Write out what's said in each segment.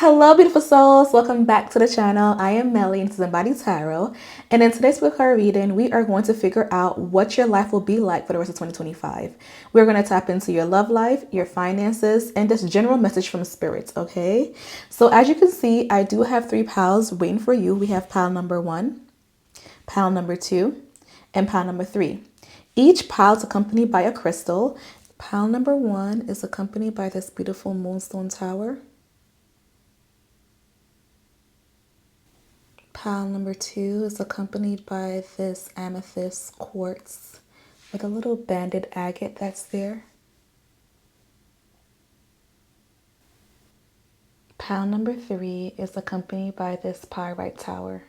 Hello, beautiful souls. Welcome back to the channel. I am Melly and this is Embodied Tarot. And in today's book card reading, we are going to figure out what your life will be like for the rest of 2025. We're going to tap into your love life, your finances, and this general message from spirit, okay? So as you can see, I do have 3 piles waiting for you. We have pile number 1, pile number 2, and pile number 3. Each pile is accompanied by a crystal. Pile number 1 is accompanied by this beautiful moonstone tower. Pile number 2 is accompanied by this amethyst quartz with a little banded agate that's there. Pile number 3 is accompanied by this pyrite tower.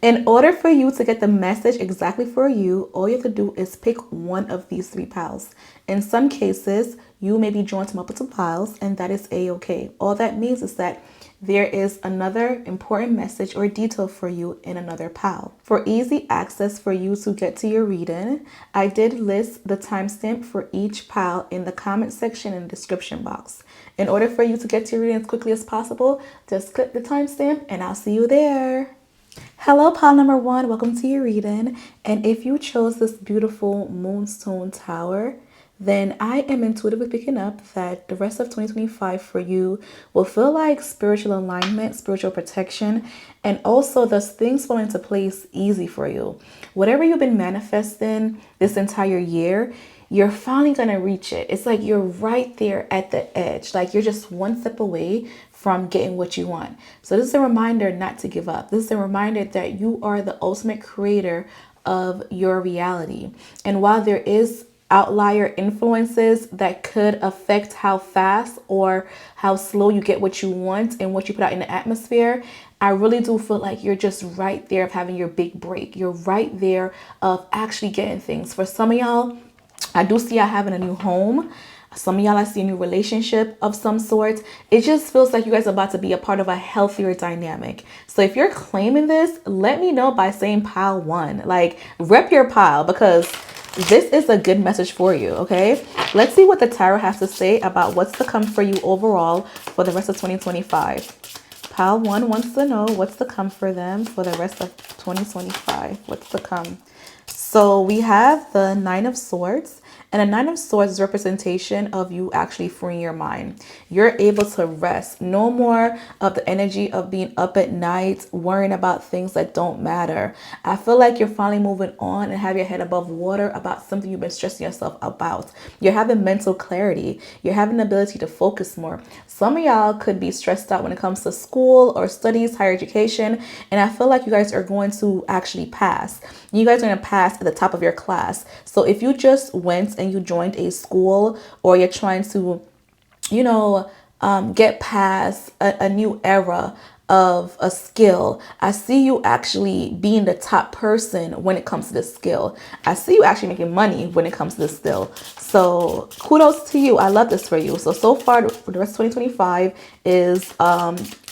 In order for you to get the message exactly for you, all you have to do is pick one of these 3 piles. In some cases, you may be drawn to multiple piles, and that is a-okay. All that means is that there is another important message or detail for you in another pile. For easy access for you to get to your reading, I did list the timestamp for each pile in the comment section and description box. In order for you to get to your reading as quickly as possible, just click the timestamp and I'll see you there. Hello, pile number 1. Welcome to your reading. And if you chose this beautiful moonstone tower, then I am intuitively picking up that the rest of 2025 for you will feel like spiritual alignment, spiritual protection, and also thus things fall into place easy for you. Whatever you've been manifesting this entire year, you're finally going to reach it. It's like you're right there at the edge. Like you're just one step away from getting what you want. So this is a reminder not to give up. This is a reminder that you are the ultimate creator of your reality. And while there is outlier influences that could affect how fast or how slow you get what you want and what you put out in the atmosphere, I really do feel like you're just right there of having your big break. You're right there of actually getting things. For some of y'all, I do see y'all having a new home. Some of y'all, I see a new relationship of some sort. It just feels like you guys are about to be a part of a healthier dynamic. So if you're claiming this, let me know by saying pile 1. Like, rep your pile because this is a good message for you, okay? Let's see what the tarot has to say about what's to come for you overall for the rest of 2025. Pile 1 wants to know what's to come for them for the rest of 2025. What's to come? So we have the 9 of Swords, and the 9 of Swords is a representation of you actually freeing your mind. You're able to rest. No more of the energy of being up at night, worrying about things that don't matter. I feel like you're finally moving on and have your head above water about something you've been stressing yourself about. You're having mental clarity. You're having the ability to focus more. Some of y'all could be stressed out when it comes to school or studies, higher education, and I feel like you guys are going to actually pass. You guys are going to pass at the top of your class. So if you just went and you joined a school or you're trying to, get past a new era of a skill, I see you actually being the top person when it comes to this skill. I see you actually making money when it comes to this skill. So kudos to you. I love this for you. So far for the rest of 2025 is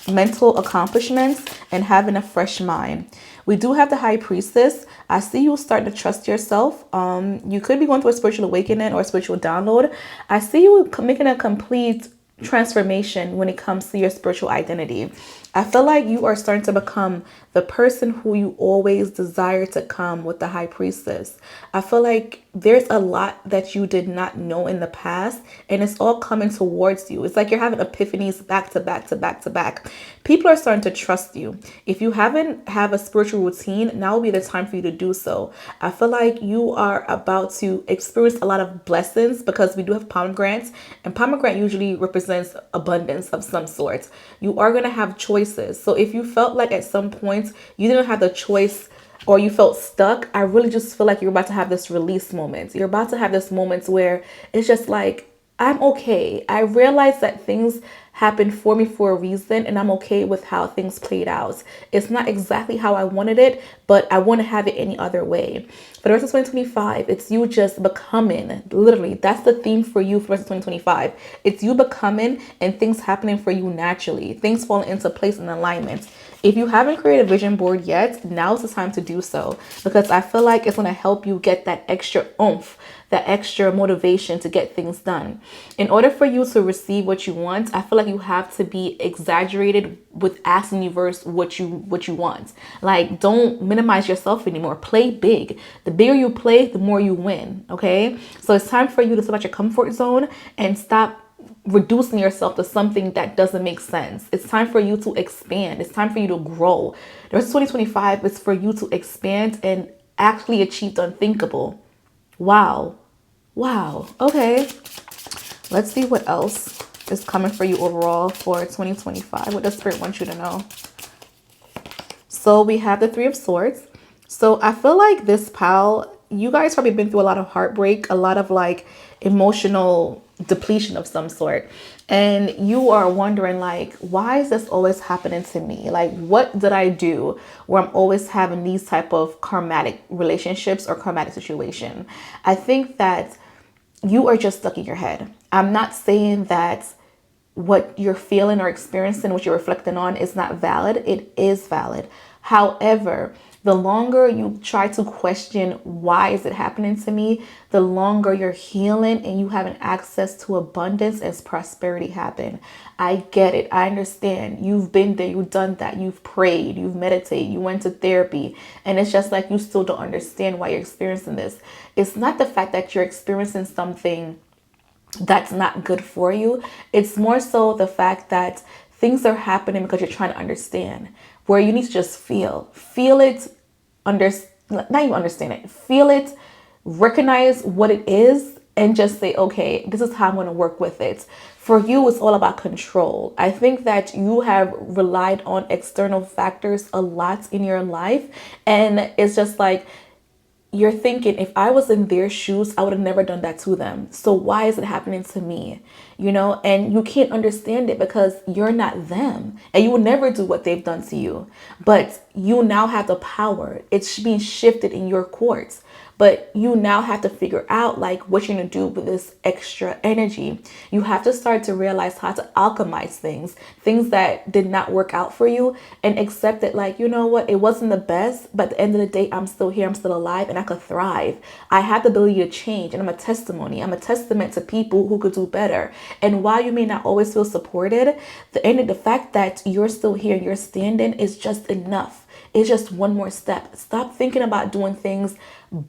mental accomplishments and having a fresh mind. We do have the High Priestess. I see you starting to trust yourself. You could be going through a spiritual awakening or a spiritual download. I see you making a complete transformation when it comes to your spiritual identity. I feel like you are starting to become the person who you always desire to come with the High Priestess. I feel like there's a lot that you did not know in the past and it's all coming towards you. It's like you're having epiphanies back to back to back to back. People are starting to trust you. If you haven't have a spiritual routine, now will be the time for you to do so. I feel like you are about to experience a lot of blessings because we do have pomegranates, and pomegranate usually represents abundance of some sort. You are going to have choices. So if you felt like at some point you didn't have the choice or you felt stuck, I really just feel like you're about to have this release moment. You're about to have this moment where it's just like, I'm okay. I realize that things happened for me for a reason, and I'm okay with how things played out. It's not exactly how I wanted it, but I want to have it any other way. For the rest of 2025, it's you just becoming. Literally, that's the theme for you for the rest of 2025. It's you becoming and things happening for you naturally. Things falling into place and alignment. If you haven't created a vision board yet, now's the time to do so, because I feel like it's going to help you get that extra oomph, that extra motivation to get things done. In order for you to receive what you want, I feel like you have to be exaggerated with asking the universe what you want. Like, don't minimize yourself anymore. Play big. The bigger you play, the more you win. Okay? So it's time for you to step out your comfort zone and stop reducing yourself to something that doesn't make sense. It's time for you to expand. It's time for you to grow. The rest of 2025 is for you to expand and actually achieve the unthinkable. Wow. Wow. Okay. Let's see what else is coming for you overall for 2025. What does Spirit want you to know? So we have the Three of Swords. So I feel like this pal, you guys probably been through a lot of heartbreak, a lot of like emotional depletion of some sort. And you are wondering like, why is this always happening to me? Like, what did I do where I'm always having these type of karmatic relationships or karmatic situation? I think that you are just stuck in your head. I'm not saying that what you're feeling or experiencing, what you're reflecting on is not valid. It is valid. However, the longer you try to question why is it happening to me, the longer you're healing and you having access to abundance as prosperity happen. I get it. I understand. You've been there. You've done that. You've prayed. You've meditated. You went to therapy. And it's just like you still don't understand why you're experiencing this. It's not the fact that you're experiencing something that's not good for you. It's more so the fact that things are happening because you're trying to understand, where you need to just feel it, not even understand it, feel it, recognize what it is, and just say, okay, this is how I'm going to work with it. For you, it's all about control. I think that you have relied on external factors a lot in your life, and it's just like, you're thinking, if I was in their shoes, I would have never done that to them. So why is it happening to me? You know, and you can't understand it because you're not them and you will never do what they've done to you. But you now have the power. It's being shifted in your courts. But you now have to figure out like what you're going to do with this extra energy. You have to start to realize how to alchemize things that did not work out for you, and accept that, like, you know what, it wasn't the best, but at the end of the day, I'm still here, I'm still alive, and I could thrive. I have the ability to change, and I'm a testimony. I'm a testament to people who could do better. And while you may not always feel supported, the fact that you're still here, you're standing, is just enough. It's just one more step. Stop thinking about doing things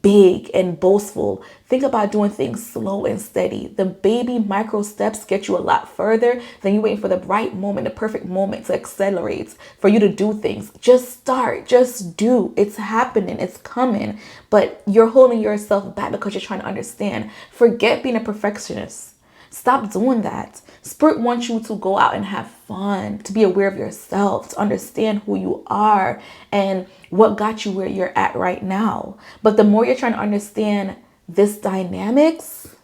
big and boastful. Think about doing things slow and steady. The baby micro steps get you a lot further than you waiting for the right moment, the perfect moment to accelerate for you to do things. Just start, just do. It's happening, it's coming, but you're holding yourself back because you're trying to understand. Forget being a perfectionist. Stop doing that. Spirit wants you to go out and have fun, to be aware of yourself, to understand who you are and what got you where you're at right now. But the more you're trying to understand this dynamics,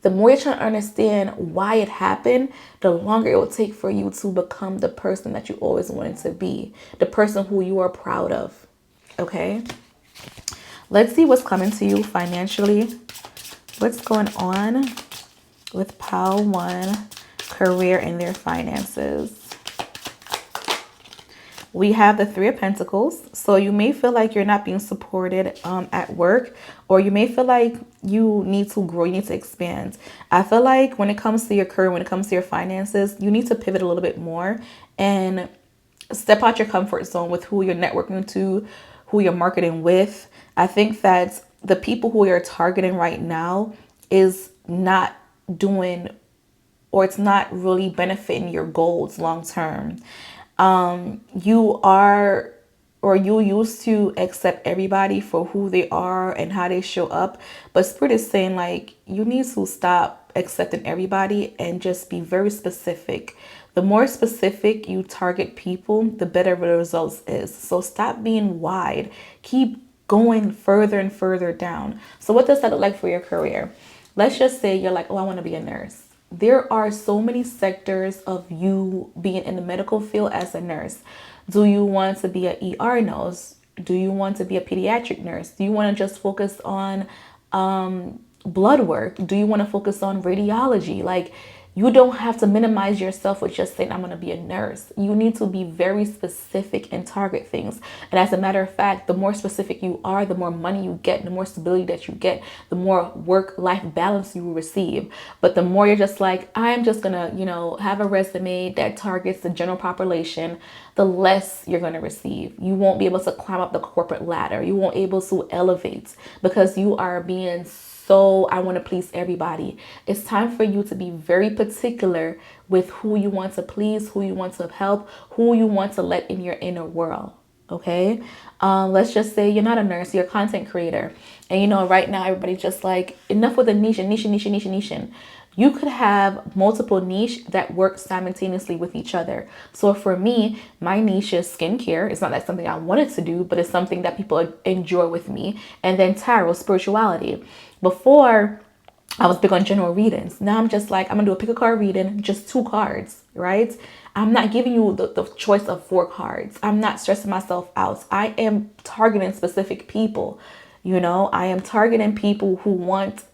the more you're trying to understand why it happened, the longer it will take for you to become the person that you always wanted to be, the person who you are proud of. Okay? Let's see what's coming to you financially. What's going on with Pile 1, career and their finances? We have the Three of Pentacles. So you may feel like you're not being supported at work, or you may feel like you need to grow, you need to expand. I feel like when it comes to your career, when it comes to your finances, you need to pivot a little bit more and step out your comfort zone with who you're networking to, who you're marketing with. I think that the people who you're targeting right now is not doing, or it's not really benefiting your goals long term. You used to accept everybody for who they are and how they show up, but Spirit is saying like you need to stop accepting everybody and just be very specific. The more specific you target people, the better the results is. So stop being wide. Keep going further and further down. So what does that look like for your career? Let's just say you're like, oh, I want to be a nurse. there are so many sectors of you being in the medical field as a nurse. Do you want to be an ER nurse? Do you want to be a pediatric nurse? Do you want to just focus on blood work? Do you want to focus on radiology? Like, you don't have to minimize yourself with just saying, I'm going to be a nurse. You need to be very specific and target things. And as a matter of fact, the more specific you are, the more money you get, the more stability that you get, the more work-life balance you will receive. But the more you're just like, I'm just going to, have a resume that targets the general population, the less you're going to receive. You won't be able to climb up the corporate ladder. You won't be able to elevate because you are being so I want to please everybody. It's time for you to be very particular with who you want to please, who you want to help, who you want to let in your inner world. Okay. Let's just say you're not a nurse, you're a content creator. And right now everybody's just like, enough with the niche. You could have multiple niche that work simultaneously with each other. So for me, my niche is skincare. It's not like something I wanted to do, but it's something that people enjoy with me. And then tarot, spirituality. Before, I was big on general readings. Now I'm just like, I'm gonna do a pick a card reading, just 2 cards, right? I'm not giving you the choice of 4 cards. I'm not stressing myself out. I am targeting specific people. I am targeting people who want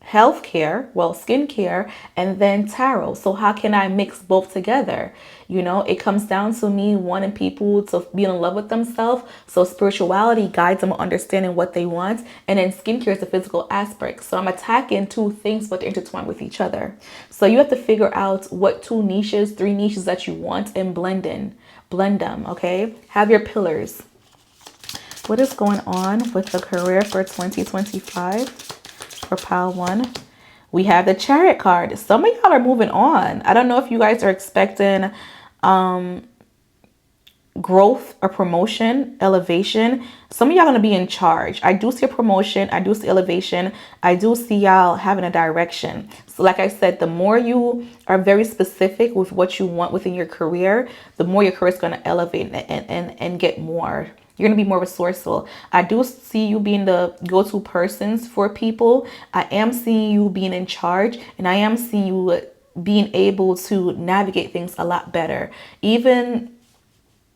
healthcare, skincare, and then tarot. So how can I mix both together? It comes down to me wanting people to be in love with themselves. So spirituality guides them understanding what they want. And then skincare is the physical aspect. So I'm attacking 2 things, but they're intertwined with each other. So you have to figure out what 2 niches, 3 niches that you want and blend them. Okay. Have your pillars. What is going on with the career for 2025? For pile 1, we have the Chariot card. Some of y'all are moving on. I don't know if you guys are expecting growth or promotion, elevation. Some of y'all going to be in charge. I do see a promotion. I do see elevation. I do see y'all having a direction. So like I said, the more you are very specific with what you want within your career, the more your career is going to elevate and get more. You're going to be more resourceful. I do see you being the go-to persons for people. I am seeing you being in charge, and I am seeing you being able to navigate things a lot better. Even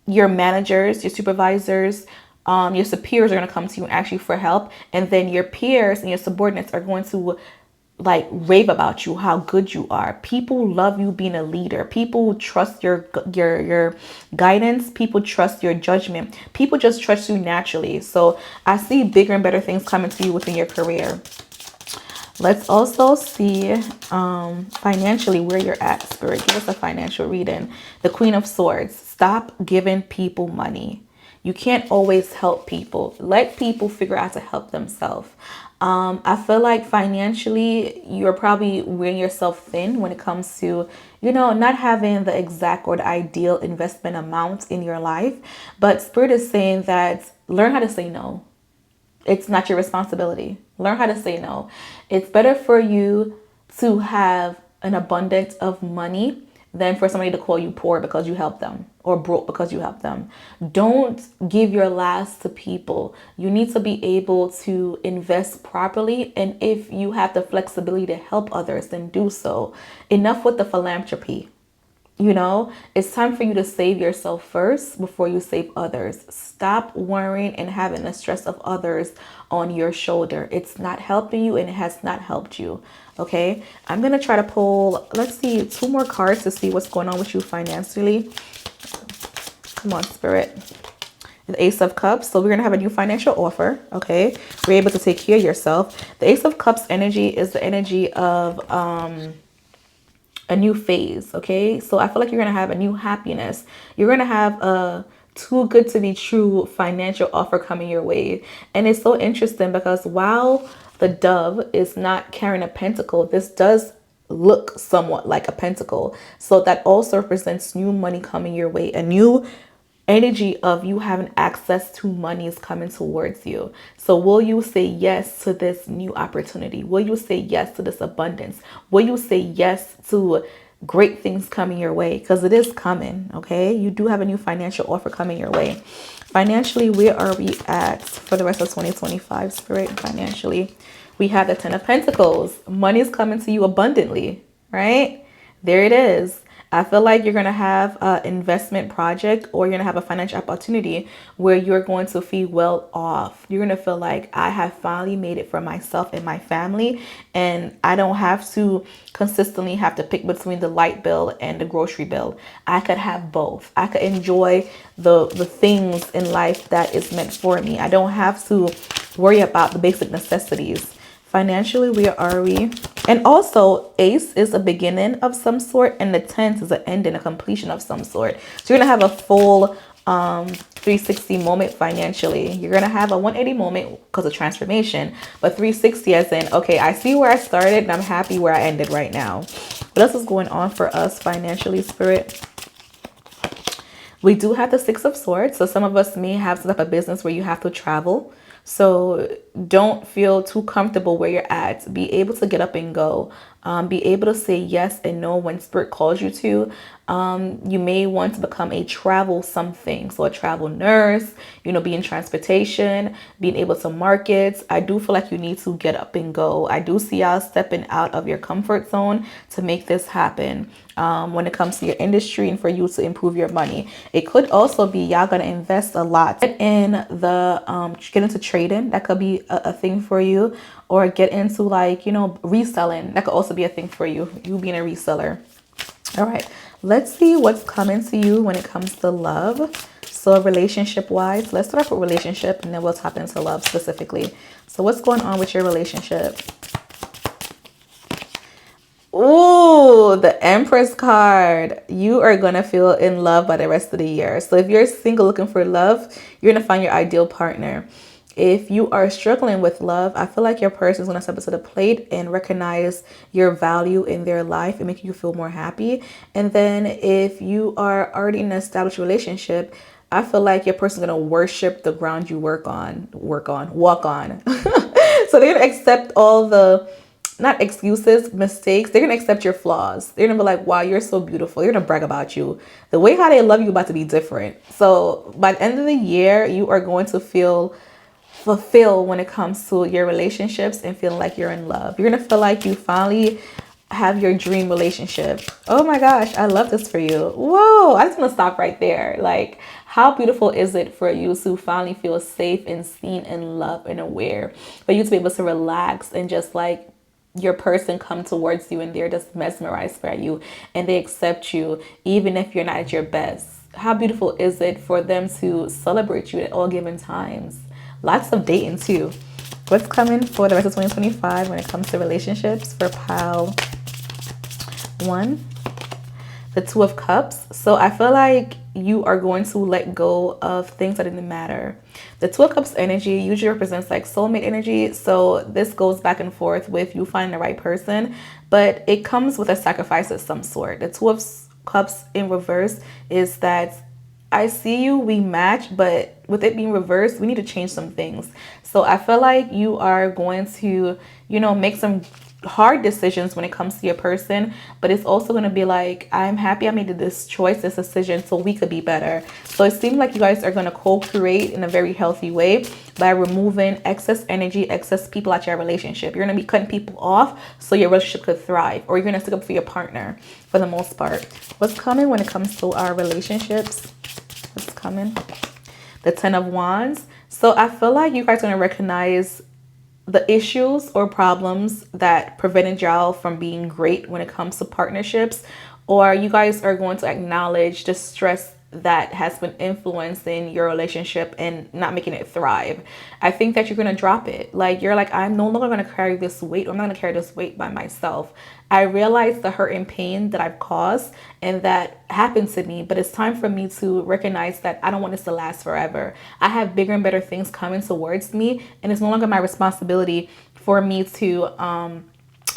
your managers, your supervisors, your superiors are going to come to you and ask you for help. And then your peers and your subordinates are going to rave about you, how good you are. People love you being a leader. People trust your guidance. People trust your judgment. People just trust you naturally. So I see bigger and better things coming to you within your career. Let's also see financially where you're at, Spirit. Give us a financial reading. The Queen of Swords. Stop giving people money. You can't always help people. Let people figure out to help themselves. I feel like financially, you're probably wearing yourself thin when it comes to, not having the exact or the ideal investment amount in your life. But Spirit is saying that learn how to say no. It's not your responsibility. Learn how to say no. It's better for you to have an abundance of money than for somebody to call you poor because you help them or broke because you help them. Don't give your last to people. You need to be able to invest properly. And if you have the flexibility to help others, then do so. Enough with the philanthropy. It's time for you to save yourself first before you save others. Stop worrying and having the stress of others on your shoulder. It's not helping you and it has not helped you. Okay, I'm going to try to pull, let's see, 2 more cards to see what's going on with you financially. Come on, Spirit. The Ace of Cups. So we're going to have a new financial offer. Okay, we're able to take care of yourself. The Ace of Cups energy is the energy of a new phase. Okay, so I feel like you're going to have a new happiness. You're going to have a too good to be true financial offer coming your way. And it's so interesting because while the dove is not carrying a pentacle, this does look somewhat like a pentacle. So that also represents new money coming your way, a new energy of you having access to money is coming towards you. So will you say yes to this new opportunity? Will you say yes to this abundance? Will you say yes to great things coming your way? Because it is coming. Okay, you do have a new financial offer coming your way. Financially, where are we at for the rest of 2025, Spirit? Financially, we have the 10 of Pentacles. Money is coming to you abundantly. right? There it is. I feel like you're going to have an investment project, or you're going to have a financial opportunity where you're going to feel well off. You're going to feel like I have finally made it for myself and my family, and I don't have to consistently have to pick between the light bill and the grocery bill. I could have both. I could enjoy the things in life that is meant for me. I don't have to worry about the basic necessities. Financially, where are we? And also, ace is a beginning of some sort, and the 10th is an end and a completion of some sort. So you're going to have a full 360 moment financially. You're going to have a 180 moment because of transformation, but 360 as in, okay, I see where I started and I'm happy where I ended right now. What else is going on for us financially, Spirit? We do have the Six of Swords. So some of us may have some type of business where you have to travel. So don't feel too comfortable where you're at. Be able to get up and go. Be able to say yes and no when Spirit calls you to. You may want to become a travel something. So a travel nurse, be in transportation, being able to market. I do feel like you need to get up and go. I do see y'all stepping out of your comfort zone to make this happen. When it comes to your industry and for you to improve your money. It could also be y'all gonna invest a lot in the get into trading. That could be a thing for you, or get into reselling. That could also be a thing for you being a reseller. All right, let's see what's coming to you when it comes to love. So relationship wise, let's start off with relationship and then we'll tap into love specifically. So what's going on with your relationship? Ooh, the Empress card. You are going to feel in love by the rest of the year. So if you're single looking for love, you're going to find your ideal partner. If you are struggling with love, I feel like your person is going to step up to the plate and recognize your value in their life and make you feel more happy. And then if you are already in an established relationship, I feel like your person is going to worship the ground you walk on. So they're going to accept all the, not excuses, mistakes. They're going to accept your flaws. They're going to be like, wow, you're so beautiful. They're going to brag about you. The way how they love you about to be different. So by the end of the year, you are going to feel fulfilled when it comes to your relationships and feeling like you're in love. You're going to feel like you finally have your dream relationship. Oh my gosh, I love this for you. Whoa, I just want to stop right there. Like, how beautiful is it for you to finally feel safe and seen and loved and aware, for you to be able to relax and just like your person come towards you and they're just mesmerized by you and they accept you even if you're not at your best. How beautiful is it for them to celebrate you at all given times? Lots of dating too. What's coming for the rest of 2025 when it comes to relationships for pile 1? The Two of Cups. So I feel like you are going to let go of things that didn't matter. The Two of Cups energy usually represents like soulmate energy. So this goes back and forth with you finding the right person, but it comes with a sacrifice of some sort. The Two of Cups in reverse is that I see you, we match, but with it being reversed, we need to change some things. So I feel like you are going to, make some hard decisions when it comes to your person, but it's also going to be like, I'm happy I made this choice, this decision, so we could be better. So it seems like you guys are going to co-create in a very healthy way by removing excess energy, excess people at your relationship. You're going to be cutting people off so your relationship could thrive, or you're going to stick up for your partner for the most part. What's coming when it comes to our relationships? What's coming? The Ten of Wands. So I feel like you guys are going to recognize the issues or problems that prevented y'all from being great when it comes to partnerships, or you guys are going to acknowledge the stress that has been influencing your relationship and not making it thrive. I think that you're going to drop it. Like, you're like, I'm no longer going to carry this weight. I'm not going to carry this weight by myself. I realize the hurt and pain that I've caused and that happened to me, but it's time for me to recognize that I don't want this to last forever. I have bigger and better things coming towards me, and it's no longer my responsibility for me to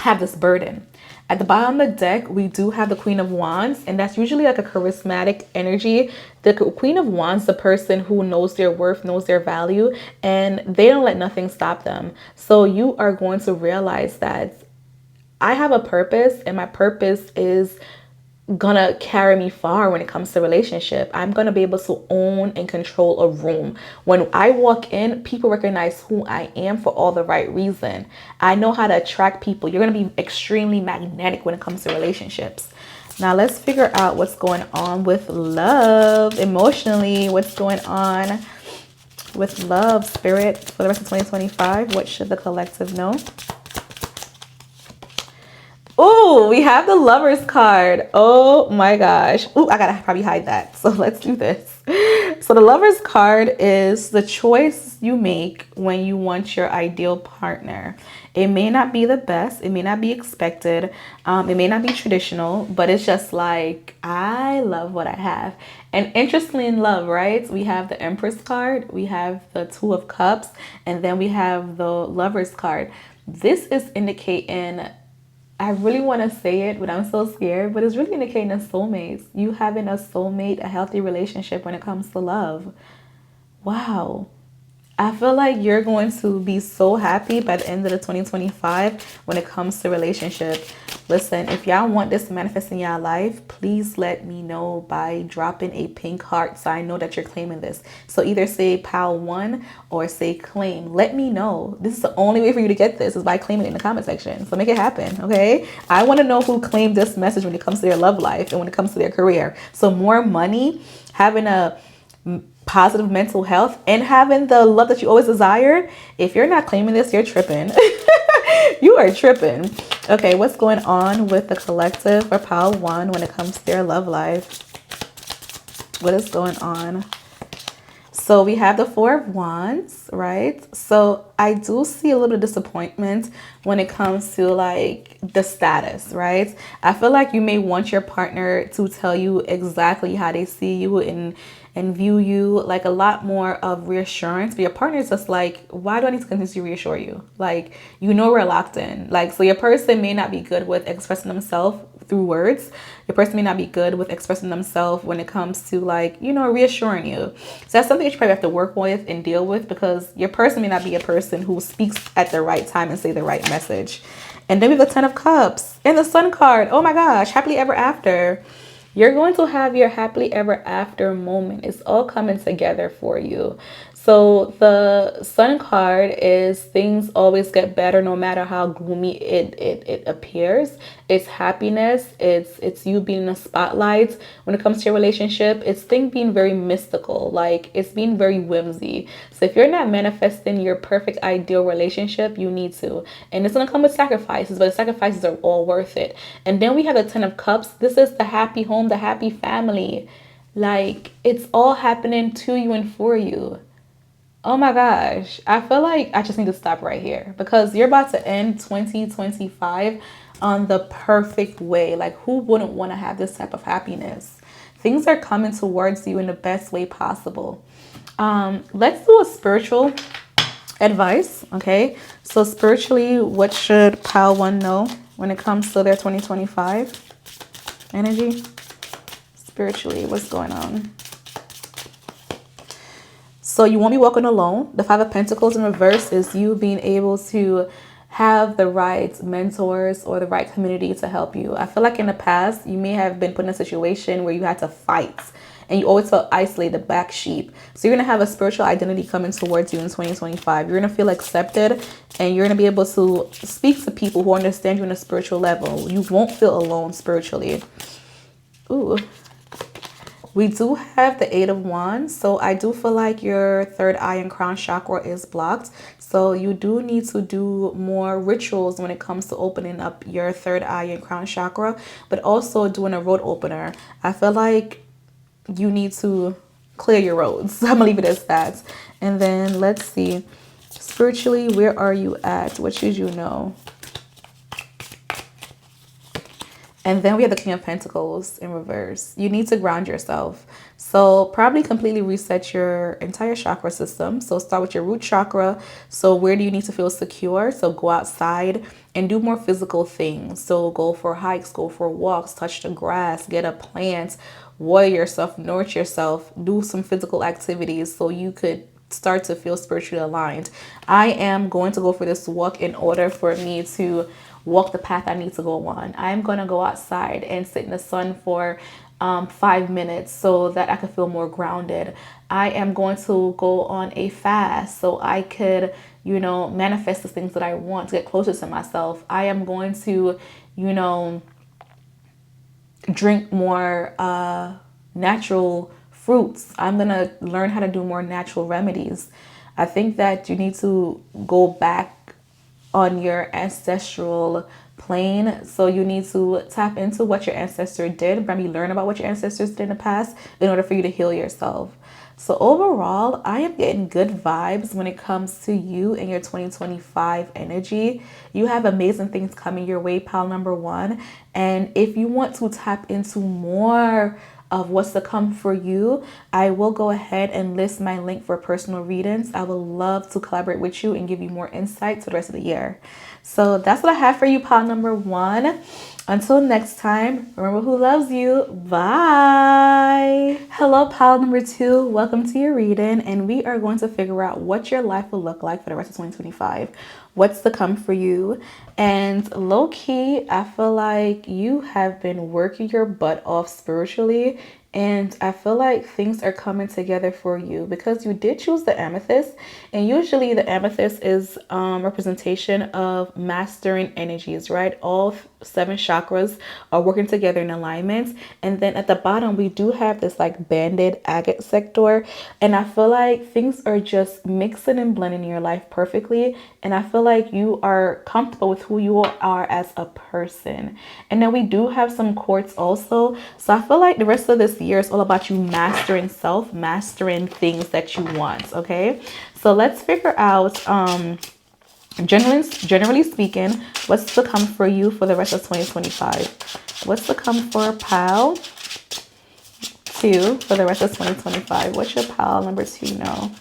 have this burden. At the bottom of the deck, we do have the Queen of Wands, and that's usually like a charismatic energy. The Queen of Wands, the person who knows their worth, knows their value, and they don't let nothing stop them. So you are going to realize that I have a purpose, and my purpose is gonna carry me far when it comes to relationship. I'm gonna be able to own and control a room. When I walk in, people recognize who I am for all the right reason. I know how to attract people. You're gonna be extremely magnetic when it comes to relationships. Now let's figure out what's going on with love emotionally. What's going on with love, spirit, for the rest of 2025? What should the collective know? Oh, we have the Lovers card. Oh my gosh. Oh, I gotta probably hide that. So let's do this. So the Lovers card is the choice you make when you want your ideal partner. It may not be the best. It may not be expected. It may not be traditional, but it's just like, I love what I have. And interestingly in love, right? We have the Empress card. We have the Two of Cups. And then we have the Lovers card. This is indicating, I really want to say it, but I'm so scared. But it's really indicating a soulmate. You having a soulmate, a healthy relationship when it comes to love. Wow. I feel like you're going to be so happy by the end of the 2025 when it comes to relationship. Listen, if y'all want this to manifest in y'all life, please let me know by dropping a pink heart so I know that you're claiming this. So either say pile 1 or say claim. Let me know. This is the only way for you to get this is by claiming it in the comment section. So make it happen, okay? I want to know who claimed this message when it comes to their love life and when it comes to their career. So more money, having a positive mental health, and having the love that you always desired. If you're not claiming this, you're tripping. You are tripping. Okay, what's going on with the collective for pile 1 when it comes to their love life? What is going on? So we have the Four of Wands, right? So I do see a little disappointment when it comes to like the status, right? I feel like you may want your partner to tell you exactly how they see you and view you, like a lot more of reassurance. But your partner is just like, why do I need to continue to reassure you? Like, you know, we're locked in. Like, so your person may not be good with expressing themselves through words. Your person may not be good with expressing themselves when it comes to like, you know, reassuring you. So that's something that you probably have to work with and deal with, because your person may not be a person who speaks at the right time and say the right message. And then we have the Ten of Cups and the Sun card. Oh my gosh, happily ever after. You're going to have your happily ever after moment. It's all coming together for you. So the Sun card is things always get better no matter how gloomy it appears. It's happiness. It's you being in the spotlight. When it comes to your relationship, it's things being very mystical. Like, it's being very whimsy. So if you're not manifesting your perfect ideal relationship, you need to. And it's going to come with sacrifices, but the sacrifices are all worth it. And then we have the Ten of Cups. This is the happy home, the happy family. Like, it's all happening to you and for you. Oh my gosh, I feel like I just need to stop right here, because you're about to end 2025 on the perfect way. Like, who wouldn't want to have this type of happiness? Things are coming towards you in the best way possible. Let's do a spiritual advice, okay? So spiritually, what should pile 1 know when it comes to their 2025 energy? Spiritually, what's going on? So you won't be walking alone. The Five of Pentacles in reverse is you being able to have the right mentors or the right community to help you. I feel like in the past, you may have been put in a situation where you had to fight and you always felt isolated, the black sheep. So you're going to have a spiritual identity coming towards you in 2025. You're going to feel accepted, and you're going to be able to speak to people who understand you on a spiritual level. You won't feel alone spiritually. Ooh. We do have the Eight of Wands. So I do feel like your third eye and crown chakra is blocked. So you do need to do more rituals when it comes to opening up your third eye and crown chakra, but also doing a road opener. I feel like you need to clear your roads. I'm gonna leave it as that. And then let's see. Spiritually, where are you at? What should you know? And then we have the King of Pentacles in reverse. You need to ground yourself. So probably completely reset your entire chakra system. So start with your root chakra. So where do you need to feel secure? So go outside and do more physical things. So go for hikes, go for walks, touch the grass, get a plant, water yourself, nourish yourself, do some physical activities so you could start to feel spiritually aligned. I am going to go for this walk in order for me to walk the path I need to go on. I'm going to go outside and sit in the sun for 5 minutes so that I can feel more grounded. I am going to go on a fast so I could, manifest the things that I want to get closer to myself. I am going to, drink more natural fruits. I'm going to learn how to do more natural remedies. I think that you need to go back on your ancestral plane. So you need to tap into what your ancestor did, maybe learn about what your ancestors did in the past in order for you to heal yourself. So overall, I am getting good vibes when it comes to you and your 2025 energy. You have amazing things coming your way, pile number one. And if you want to tap into more of what's to come for you, I will go ahead and list my link for personal readings. I would love to collaborate with you and give you more insight for the rest of the year. So that's what I have for you, pile number one. Until next time, remember who loves you. Bye. Hello, pile number two. Welcome to your reading, and we are going to figure out what your life will look like for the rest of 2025. What's to come for you. And low key, I feel like you have been working your butt off spiritually, and I feel like things are coming together for you because you did choose the amethyst. And usually the amethyst is representation of mastering energies, right? All 7 chakras are working together in alignment. And then at the bottom, we do have this like banded agate sector. And I feel like things are just mixing and blending in your life perfectly. And I feel like you are comfortable with who you are as a person. And then we do have some quartz also. So I feel like the rest of this year is all about you mastering self, mastering things that you want. Okay, so let's figure out generally speaking, what's to come for you for the rest of 2025. What's to come for pile 2 for the rest of 2025? What's your pile number 2 know?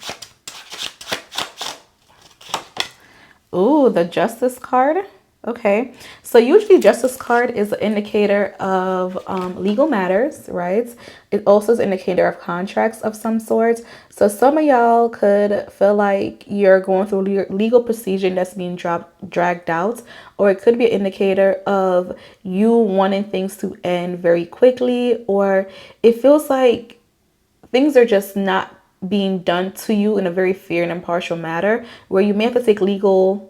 Ooh, the Justice card. Okay, so usually Justice card is an indicator of legal matters, right? It also is an indicator of contracts of some sort. So some of y'all could feel like you're going through legal procedure that's being dragged out, or it could be an indicator of you wanting things to end very quickly, or it feels like things are just not being done to you in a very fair and impartial manner, where you may have to take legal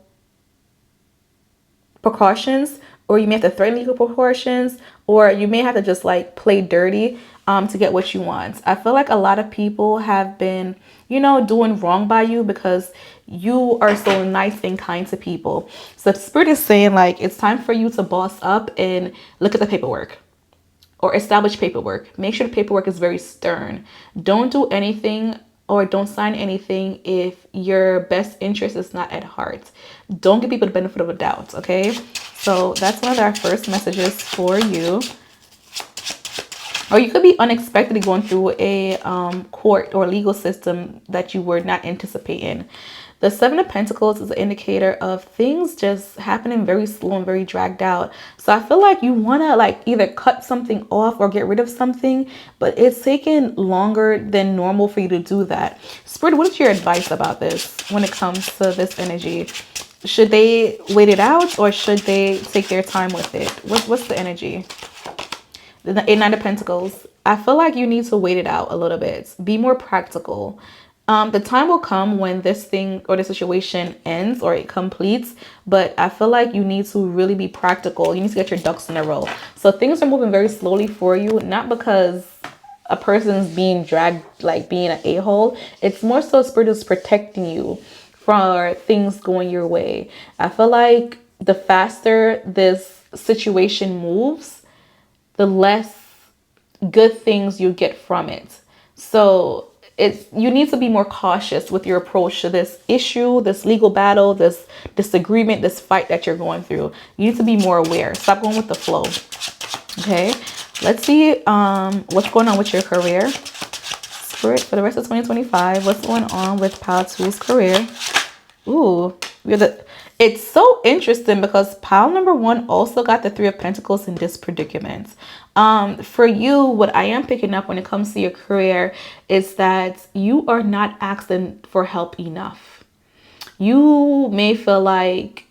precautions, or you may have to threaten legal precautions, or you may have to just like play dirty to get what you want. I feel like a lot of people have been, doing wrong by you because you are so nice and kind to people. So the spirit is saying like it's time for you to boss up and look at the paperwork, or establish paperwork. Make sure the paperwork is very stern. Don't do anything or don't sign anything if your best interest is not at heart. Don't give people the benefit of a doubt, okay? So that's one of our first messages for you. Or you could be unexpectedly going through a court or legal system that you were not anticipating. The 7 of Pentacles is an indicator of things just happening very slow and very dragged out. So I feel like you want to like either cut something off or get rid of something, but it's taking longer than normal for you to do that. Spirit, what is your advice about this when it comes to this energy? Should they wait it out or should they take their time with it? What's the energy? The 9 of Pentacles. I feel like you need to wait it out a little bit. Be more practical. The time will come when this thing or the situation ends or it completes, but I feel like you need to really be practical. You need to get your ducks in a row. So things are moving very slowly for you, not because a person's being dragged, like being an a-hole. It's more so spirit is protecting you for things going your way. I feel like the faster this situation moves, the less good things you get from it. So you need to be more cautious with your approach to this issue, this legal battle, this disagreement, this fight that you're going through. You need to be more aware. Stop going with the flow. Okay, let's see what's going on with your career. Spirit, for the rest of 2025, what's going on with pile 2's career? Ooh, it's so interesting because pile number 1 also got the 3 of Pentacles in this predicament. For you, what I am picking up when it comes to your career is that you are not asking for help enough. You may feel like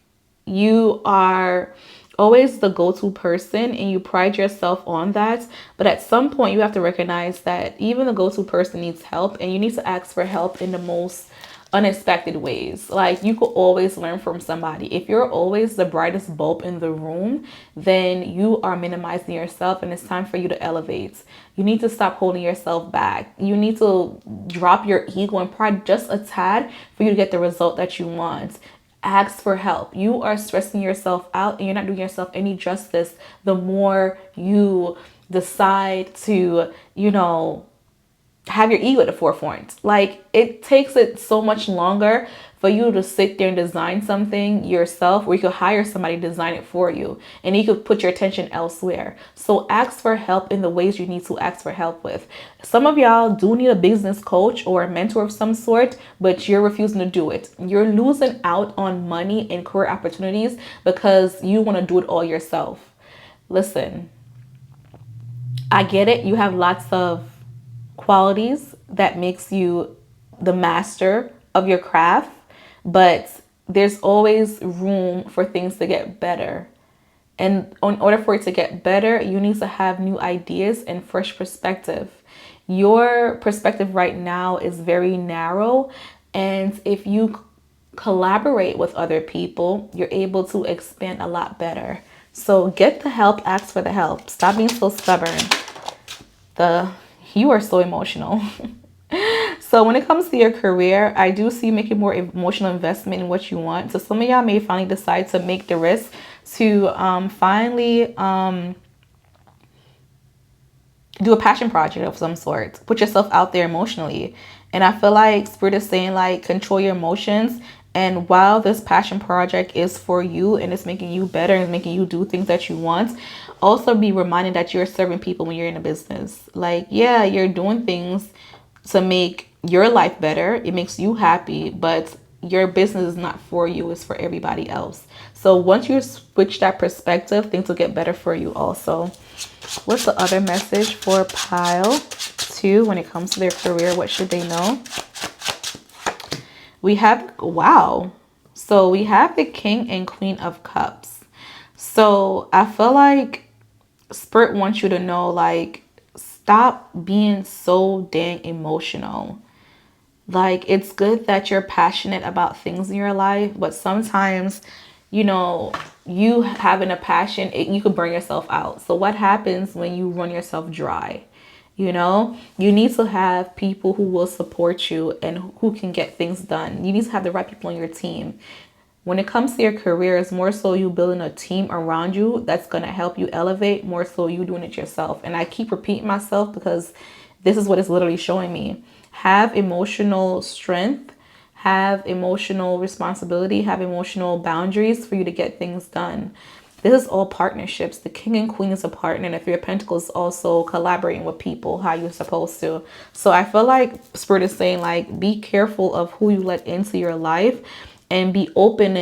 you are always the go-to person and you pride yourself on that. But at some point, you have to recognize that even the go-to person needs help, and you need to ask for help in the most unexpected ways. Like, you could always learn from somebody. If you're always the brightest bulb in the room, then you are minimizing yourself, and it's time for you to elevate. You need to stop holding yourself back. You need to drop your ego and pride just a tad for you to get the result that you want. Ask for help. You are stressing yourself out and you're not doing yourself any justice the more you decide to, have your ego at the forefront. Like, it takes it so much longer for you to sit there and design something yourself, or you could hire somebody to design it for you and you could put your attention elsewhere. So ask for help in the ways you need to ask for help with. Some of y'all do need a business coach or a mentor of some sort, but you're refusing to do it. You're losing out on money and career opportunities because you want to do it all yourself. Listen, I get it. You have lots of qualities that makes you the master of your craft, but there's always room for things to get better. And in order for it to get better, you need to have new ideas and fresh perspective. Your perspective right now is very narrow, and if you collaborate with other people, you're able to expand a lot better. So get the help, ask for the help. Stop being so stubborn. You are so emotional. So when it comes to your career, I do see you making more emotional investment in what you want. So some of y'all may finally decide to make the risk to finally do a passion project of some sort. Put yourself out there emotionally. And I feel like Spirit is saying, like, control your emotions. And while this passion project is for you and it's making you better and making you do things that you want, also be reminded that you're serving people when you're in a business. Like, yeah, you're doing things to make your life better. It makes you happy, but your business is not for you, it's for everybody else. So once you switch that perspective, things will get better for you also. What's the other message for pile 2 when it comes to their career? What should they know? We have, wow. So we have the King and Queen of Cups. So I feel like Spirit wants you to know, like, stop being so dang emotional. Like, it's good that you're passionate about things in your life, but sometimes, you having a passion, you could burn yourself out. So what happens when you run yourself dry? You need to have people who will support you and who can get things done. You need to have the right people on your team. When it comes to your career, it's more so you building a team around you that's going to help you elevate, more so you doing it yourself. And I keep repeating myself because this is what it's literally showing me. Have emotional strength, have emotional responsibility, have emotional boundaries for you to get things done. This is all partnerships. The King and Queen is a partner. And if your Pentacles also collaborating with people how you're supposed to. So I feel like Spirit is saying, like, be careful of who you let into your life and be open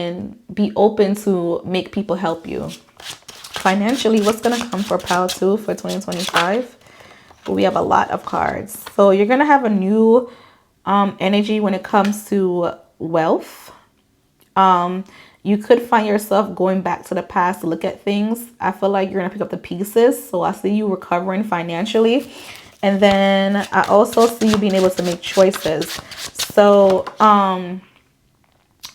to make people help you. Financially, what's going to come for pile 2 for 2025? We have a lot of cards. So you're going to have a new energy when it comes to wealth. You could find yourself going back to the past to look at things. I feel like you're going to pick up the pieces. So I see you recovering financially. And then I also see you being able to make choices. So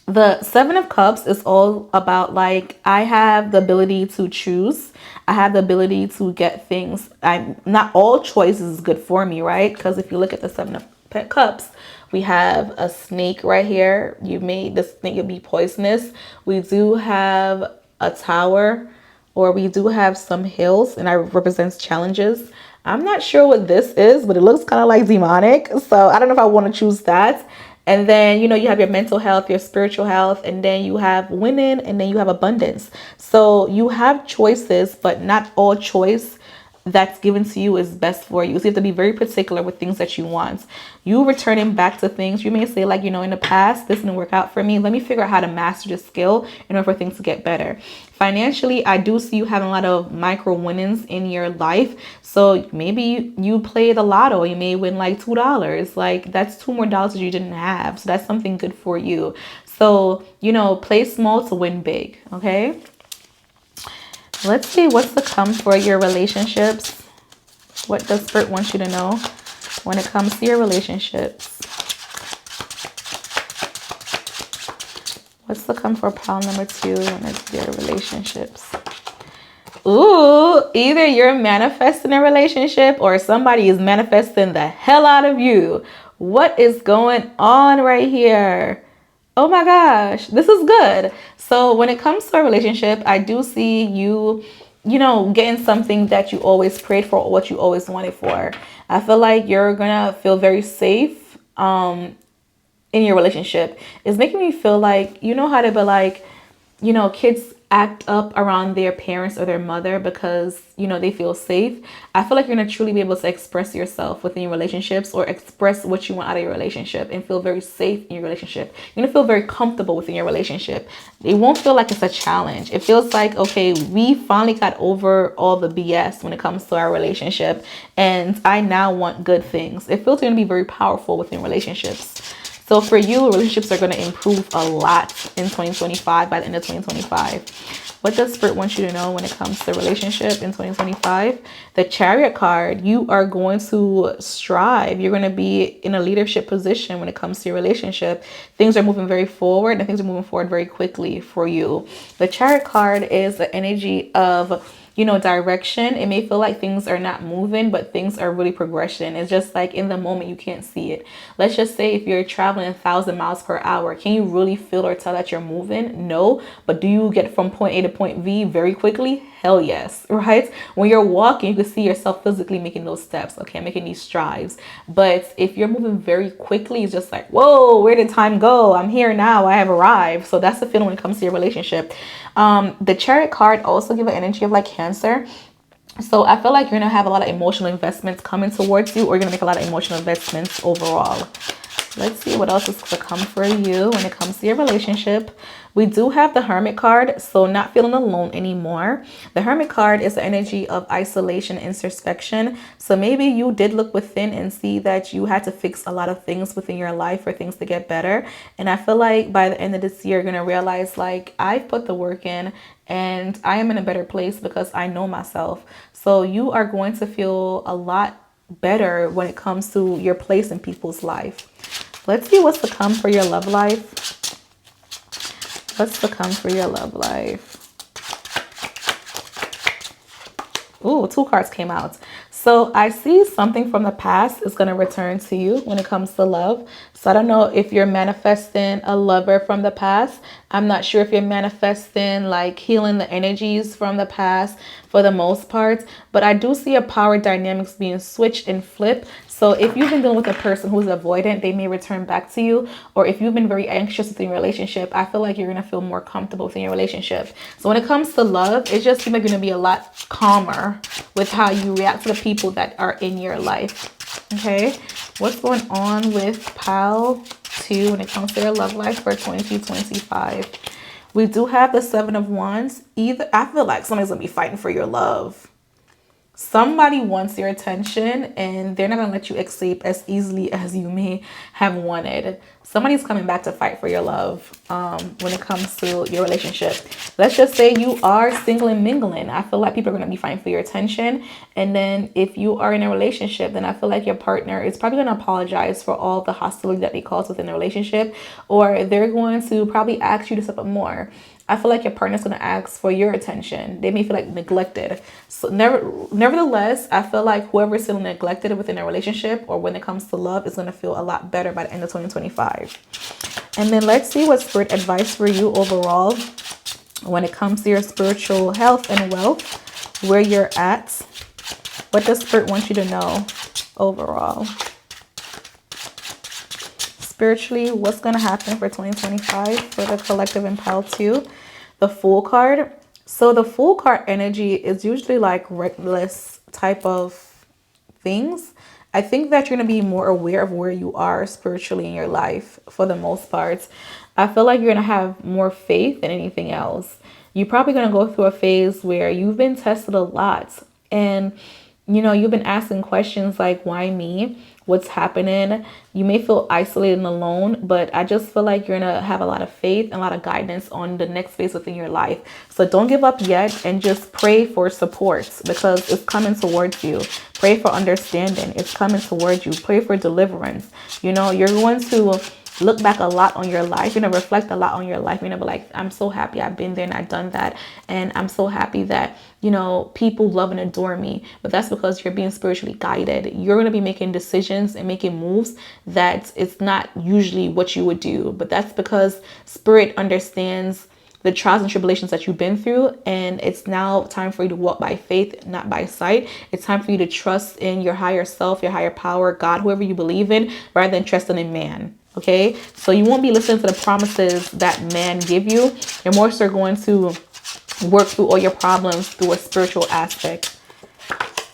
the 7 of Cups is all about, like, I have the ability to choose. I have the ability to get things. Not all choices is good for me, right? Because if you look at the 7 of Cups, we have a snake right here. You made the snake be poisonous. We do have a tower, or we do have some hills, and that represents challenges. I'm not sure what this is, but it looks kind of like demonic. So I don't know if I want to choose that. And then, you have your mental health, your spiritual health, and then you have winning, and then you have abundance. So you have choices, but not all choice that's given to you is best for you. So you have to be very particular with things that you want. You returning back to things, you may say, like, in the past, this didn't work out for me. Let me figure out how to master this skill in order for things to get better. Financially, I do see you having a lot of micro winnings in your life. So maybe you play the lotto. You may win like $2. Like, that's $2 more that you didn't have. So that's something good for you. So, play small to win big, okay? Let's see what's to come for your relationships. What does Spirit want you to know when it comes to your relationships? What's to come for pile number 2 when it's your relationships? Ooh, either you're manifesting a relationship or somebody is manifesting the hell out of you. What is going on right here? Oh my gosh, this is good. So when it comes to a relationship, I do see you, getting something that you always prayed for or what you always wanted for. I feel like you're gonna feel very safe in your relationship. It's making me feel like, how to be like, kids act up around their parents or their mother because, they feel safe. I feel like you're going to truly be able to express yourself within your relationships or express what you want out of your relationship and feel very safe in your relationship. You're going to feel very comfortable within your relationship. It won't feel like it's a challenge. It feels like, okay, we finally got over all the BS when it comes to our relationship. And I now want good things. It feels going to be very powerful within relationships. So for you, relationships are going to improve a lot in 2025, by the end of 2025. What does Spirit want you to know when it comes to relationship in 2025? The Chariot card, you are going to strive. You're going to be in a leadership position when it comes to your relationship. Things are moving very forward and things are moving forward very quickly for you. The Chariot card is the energy of direction. It may feel like things are not moving, but things are really progression. It's just like in the moment, you can't see it. Let's just say if you're traveling 1,000 miles per hour, can you really feel or tell that you're moving? No. But do you get from point A to point V very quickly? Hell yes, right? When you're walking, you can see yourself physically making those steps. Okay, I'm making these strides. But if you're moving very quickly, it's just like, whoa, where did time go? I'm here now. I have arrived. So that's the feeling when it comes to your relationship. The Chariot card also give an energy of like Cancer. So I feel like you're going to have a lot of emotional investments coming towards you, or you're going to make a lot of emotional investments overall. Let's see what else is to come for you when it comes to your relationship. We do have the Hermit card, so not feeling alone anymore. The Hermit card is the energy of isolation, introspection. So maybe you did look within and see that you had to fix a lot of things within your life for things to get better. And I feel like by the end of this year, you're going to realize like I've put the work in and I am in a better place because I know myself. So you are going to feel a lot better when it comes to your place in people's life. Let's see what's to come for your love life. What's to come for your love life? Ooh, 2 cards came out. So I see something from the past is going to return to you when it comes to love. So I don't know if you're manifesting a lover from the past. I'm not sure if you're manifesting like healing the energies from the past for the most part. But I do see a power dynamics being switched and flipped. So if you've been dealing with a person who's avoidant, they may return back to you. Or if you've been very anxious within your relationship, I feel like you're going to feel more comfortable within your relationship. So when it comes to love, it just seems like you're going to be a lot calmer with how you react to the people that are in your life. Okay, what's going on with pile 2 when it comes to your love life for 2025? We do have the 7 of Wands. I feel like somebody's going to be fighting for your love. Somebody wants your attention and they're not going to let you escape as easily as you may have wanted. Somebody's coming back to fight for your love when it comes to your relationship. Let's just say you are single and mingling. I feel like people are going to be fighting for your attention. And then if you are in a relationship, then I feel like your partner is probably going to apologize for all the hostility that they caused within the relationship. Or they're going to probably ask you to step up more. I feel like your partner's going to ask for your attention. They may feel like neglected. So nevertheless, I feel like whoever's feeling neglected within a relationship or when it comes to love is going to feel a lot better by the end of 2025. And then let's see what Spirit advice for you overall when it comes to your spiritual health and wealth, where you're at. What does Spirit want you to know overall? Spiritually, what's going to happen for 2025 for the collective in pile 2? The Fool card. So the Fool card energy is usually like reckless type of things. I think that you're going to be more aware of where you are spiritually in your life for the most part. I feel like you're going to have more faith than anything else. You're probably going to go through a phase where you've been tested a lot and You've been asking questions like, why me? What's happening? You may feel isolated and alone, but I just feel like you're going to have a lot of faith and a lot of guidance on the next phase within your life. So don't give up yet, and just pray for support, because it's coming towards you. Pray for understanding. It's coming towards you. Pray for deliverance. You're going to look back a lot on your life. Reflect a lot on your life. Be like, I'm so happy I've been there and I've done that. And I'm so happy that, people love and adore me. But that's because you're being spiritually guided. You're going to be making decisions and making moves that it's not usually what you would do. But that's because Spirit understands the trials and tribulations that you've been through, and it's now time for you to walk by faith, not by sight. It's time for you to trust in your higher self, your higher power, God, whoever you believe in, rather than trusting in man. Okay, so you won't be listening to the promises that man give you. You're more so going to work through all your problems through a spiritual aspect.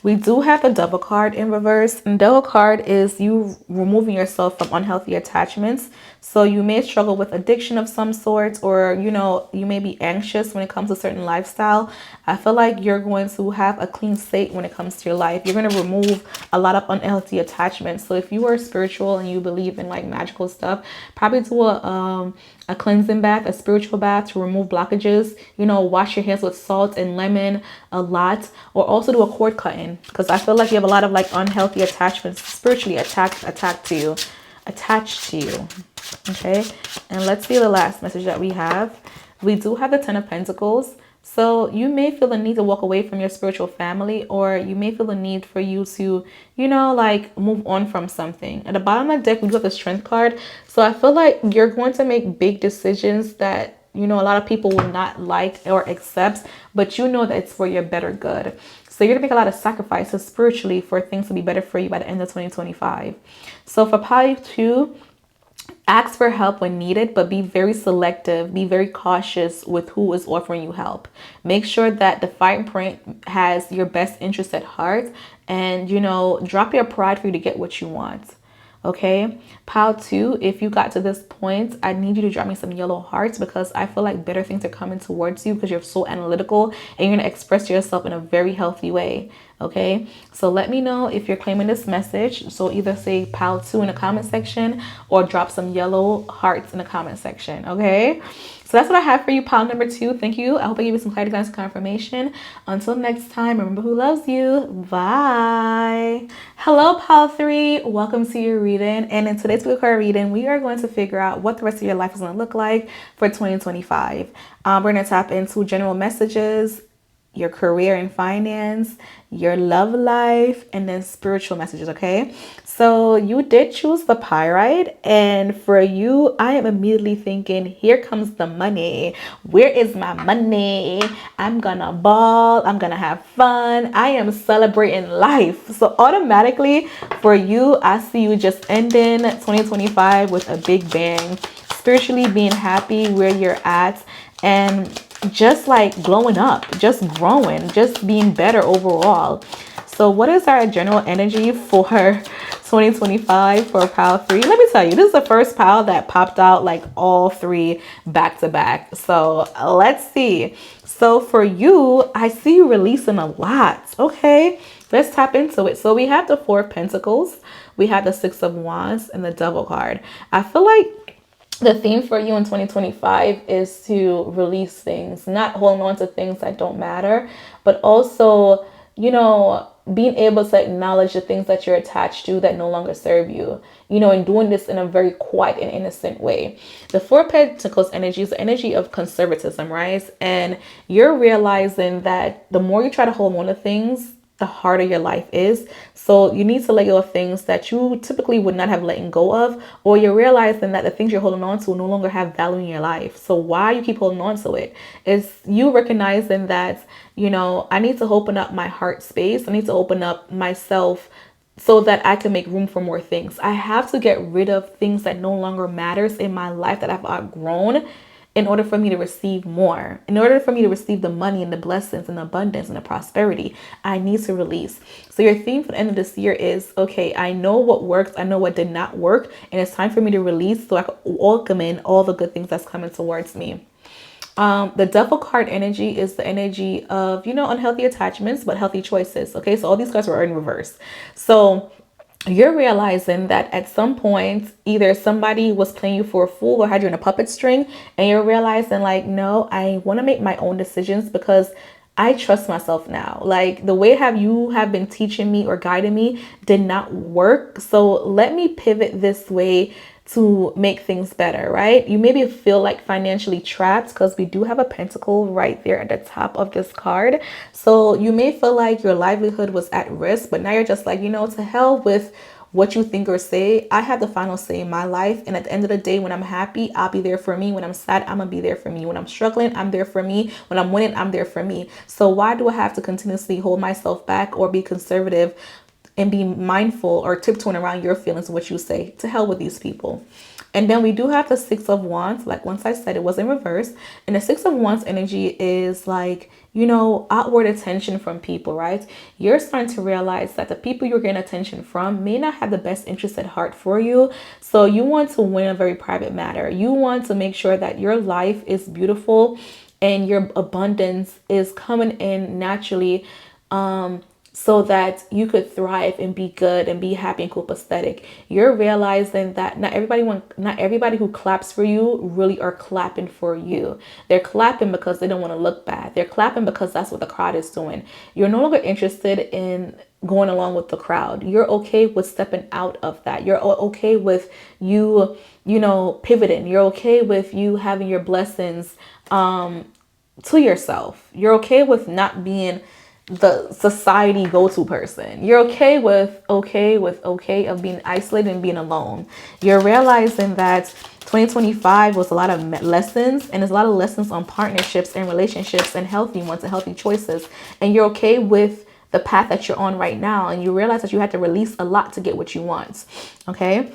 We do have the Devil card in reverse. And Devil card is you removing yourself from unhealthy attachments. So you may struggle with addiction of some sort, or, you may be anxious when it comes to certain lifestyle. I feel like you're going to have a clean slate when it comes to your life. You're going to remove a lot of unhealthy attachments. So if you are spiritual and you believe in like magical stuff, probably do a cleansing bath, a spiritual bath to remove blockages. Wash your hands with salt and lemon a lot, or also do a cord cutting, because I feel like you have a lot of like unhealthy attachments spiritually attached to you. Okay, and let's see the last message that we have. We do have the Ten of Pentacles. So you may feel the need to walk away from your spiritual family, or you may feel the need for you to, like move on from something. At the bottom of the deck, we got the Strength card. So I feel like you're going to make big decisions that, a lot of people will not like or accept, but that it's for your better good. So you're going to make a lot of sacrifices spiritually for things to be better for you by the end of 2025. So for pile 2, ask for help when needed, but be very selective. Be very cautious with who is offering you help. Make sure that the fine print has your best interest at heart, and, drop your pride for you to get what you want. Okay, pile 2, if you got to this point, I need you to drop me some yellow hearts, because I feel like better things are coming towards you, because you're so analytical and you're going to express yourself in a very healthy way. Okay, so let me know if you're claiming this message. So either say pile 2 in the comment section, or drop some yellow hearts in the comment section. Okay, so that's what I have for you, pile number 2. Thank you. I hope I gave you some clarity, guidance, confirmation. Until next time, remember who loves you. Bye. Hello, pile 3. Welcome to your reading. And in today's card reading, we are going to figure out what the rest of your life is going to look like for 2025. We're going to tap into general messages, your career and finance, your love life, and then spiritual messages. Okay, so you did choose the pyrite, and for you, I am immediately thinking, here comes the money. Where is my money? I'm gonna ball, I'm gonna have fun, I am celebrating life. So automatically for you, I see you just ending 2025 with a big bang, spiritually being happy where you're at, and just like glowing up, just growing, just being better overall. So what is our general energy for 2025 for pile 3? Let me tell you, this is the first pile that popped out like all 3 back to back. So let's see. So for you, I see you releasing a lot. Okay, let's tap into it. So we have the 4 of Pentacles, we have the 6 of Wands, and the Devil card. I feel like the theme for you in 2025 is to release things, not holding on to things that don't matter, but also, being able to acknowledge the things that you're attached to that no longer serve you, and doing this in a very quiet and innocent way. The 4 of Pentacles energy is the energy of conservatism, right? And you're realizing that the more you try to hold on to things, the harder your life is. So you need to let go of things that you typically would not have let go of, or you're realizing that the things you're holding on to no longer have value in your life. So why you keep holding on to it? It's you recognizing that, I need to open up my heart space. I need to open up myself so that I can make room for more things. I have to get rid of things that no longer matters in my life that I've outgrown, in order for me to receive more. In order for me to receive the money and the blessings and the abundance and the prosperity, I need to release. So your theme for the end of this year is, okay, I know what works, I know what did not work, and it's time for me to release so I can welcome in all the good things that's coming towards me. The devil card energy is the energy of, unhealthy attachments, but healthy choices. Okay, so all these cards were in reverse. So you're realizing that at some point, either somebody was playing you for a fool or had you in a puppet string, and you're realizing like, no, I want to make my own decisions because I trust myself now. Like the way you have been teaching me or guiding me did not work. So let me pivot this way to make things better, right? You maybe feel like financially trapped because we do have a pentacle right there at the top of this card. So you may feel like your livelihood was at risk, but now you're just like, to hell with what you think or say. I have the final say in my life. And at the end of the day, when I'm happy, I'll be there for me. When I'm sad, I'm gonna be there for me. When I'm struggling, I'm there for me. When I'm winning, I'm there for me. So why do I have to continuously hold myself back or be conservative and be mindful or tiptoeing around your feelings and what you say? To hell with these people. And then we do have the Six of Wands. Like once I said, it was in reverse. And the Six of Wands energy is like, outward attention from people, right? You're starting to realize that the people you're getting attention from may not have the best interest at heart for you. So you want to win a very private matter. You want to make sure that your life is beautiful and your abundance is coming in naturally, so that you could thrive and be good and be happy and copacetic. You're realizing that not everybody who claps for you really are clapping for you. They're clapping because they don't want to look bad. They're clapping because that's what the crowd is doing. You're no longer interested in going along with the crowd. You're okay with stepping out of that. You're okay with you, pivoting. You're okay with you having your blessings to yourself. You're okay with not being the society go-to person. You're okay of being isolated and being alone. You're realizing that 2025 was a lot of lessons, and there's a lot of lessons on partnerships and relationships and healthy ones and healthy choices. And you're okay with the path that you're on right now, and you realize that you had to release a lot to get what you want. Okay,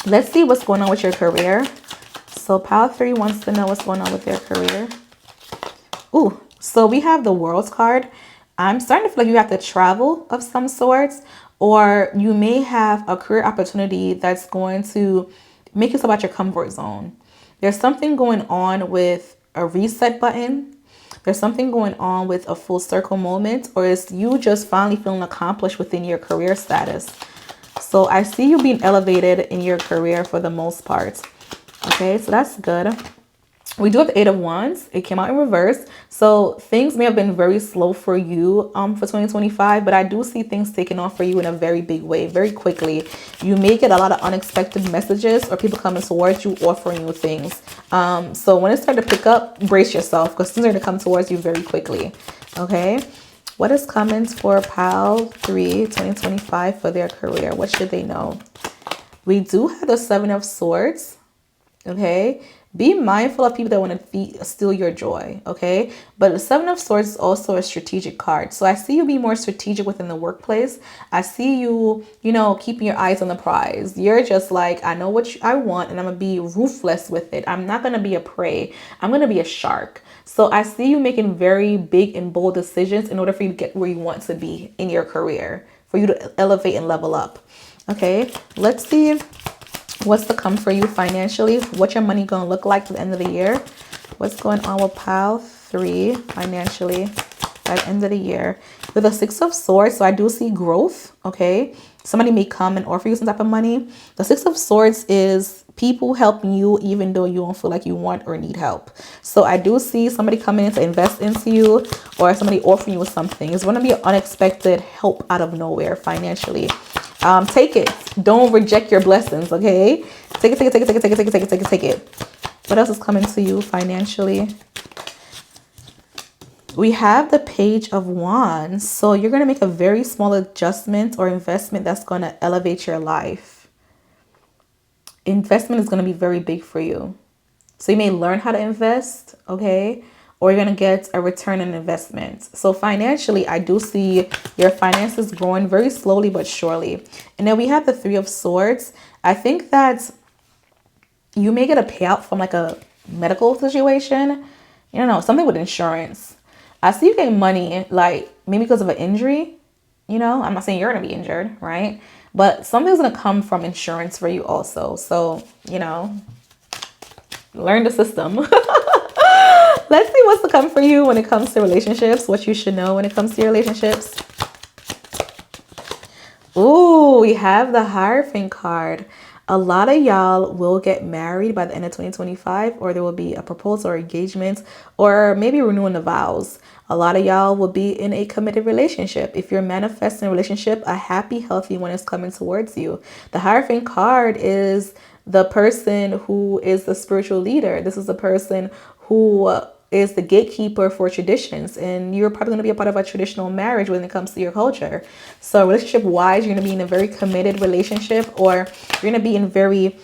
let's see what's going on with your career. So Pile 3 wants to know what's going on with their career. Ooh, so we have the World's card. I'm starting to feel like you have to travel of some sorts, or you may have a career opportunity that's going to make you step out your comfort zone. There's something going on with a reset button. There's something going on with a full circle moment, or is you just finally feeling accomplished within your career status. So I see you being elevated in your career for the most part. Okay, so that's good. We do have the Eight of Wands. It came out in reverse. So things may have been very slow for you for 2025, but I do see things taking off for you in a very big way, very quickly. You may get a lot of unexpected messages or people coming towards you offering you things. So when it starts to pick up, brace yourself because things are going to come towards you very quickly. Okay. What is coming for Pile 3 2025 for their career? What should they know? We do have the Seven of Swords. Okay. Be mindful of people that want to steal your joy, okay? But the Seven of Swords is also a strategic card. So I see you be more strategic within the workplace. I see you, keeping your eyes on the prize. You're just like, I know what I want, and I'm going to be ruthless with it. I'm not going to be a prey. I'm going to be a shark. So I see you making very big and bold decisions in order for you to get where you want to be in your career, for you to elevate and level up, okay? Let's see what's to come for you financially. What your money going to look like to the end of the year. What's going on with Pile 3 financially by the end of the year. With the Six of Swords, so I do see growth, okay? Somebody may come and offer you some type of money. The Six of Swords is people helping you even though you don't feel like you want or need help. So I do see somebody coming in to invest into you, or somebody offering you something. It's going to be an unexpected help out of nowhere financially. Take it. Don't reject your blessings, okay? Take it. What else is coming to you financially? We have the Page of Wands. So you're going to make a very small adjustment or investment that's going to elevate your life. Investment is going to be very big for you. So you may learn how to invest, okay? Or you're going to get a return on investment. So financially, I do see your finances growing very slowly but surely. And then we have the Three of Swords. I think that you may get a payout from like a medical situation. Something with insurance. I see you getting money, like maybe because of an injury. I'm not saying you're going to be injured, right? But something's going to come from insurance for you also. So, learn the system. Let's see what's to come for you when it comes to relationships, what you should know when it comes to your relationships. Ooh, we have the Hierophant card. A lot of y'all will get married by the end of 2025, or there will be a proposal or engagement, or maybe renewing the vows. A lot of y'all will be in a committed relationship. If you're manifesting a relationship, a happy, healthy one is coming towards you. The Hierophant card is the person who is the spiritual leader. This is the person who is the gatekeeper for traditions, and you're probably going to be a part of a traditional marriage when it comes to your culture. So relationship wise, you're going to be in a very committed relationship, or you're going to be in very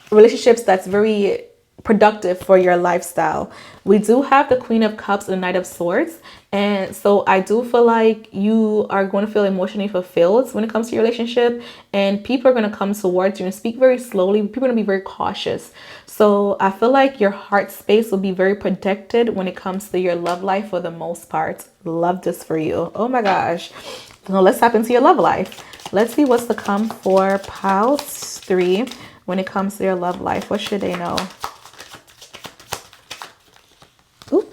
relationships that's very productive for your lifestyle. We do have the Queen of Cups and the Knight of Swords, and so I do feel like you are going to feel emotionally fulfilled when it comes to your relationship, and people are going to come towards you and speak very slowly. People are going to be very cautious. So I feel like your heart space will be very protected when it comes to your love life for the most part. Love this for you. Oh my gosh. Now let's tap into your love life. Let's see what's to come for Pals 3 when it comes to your love life. What should they know? Ooh.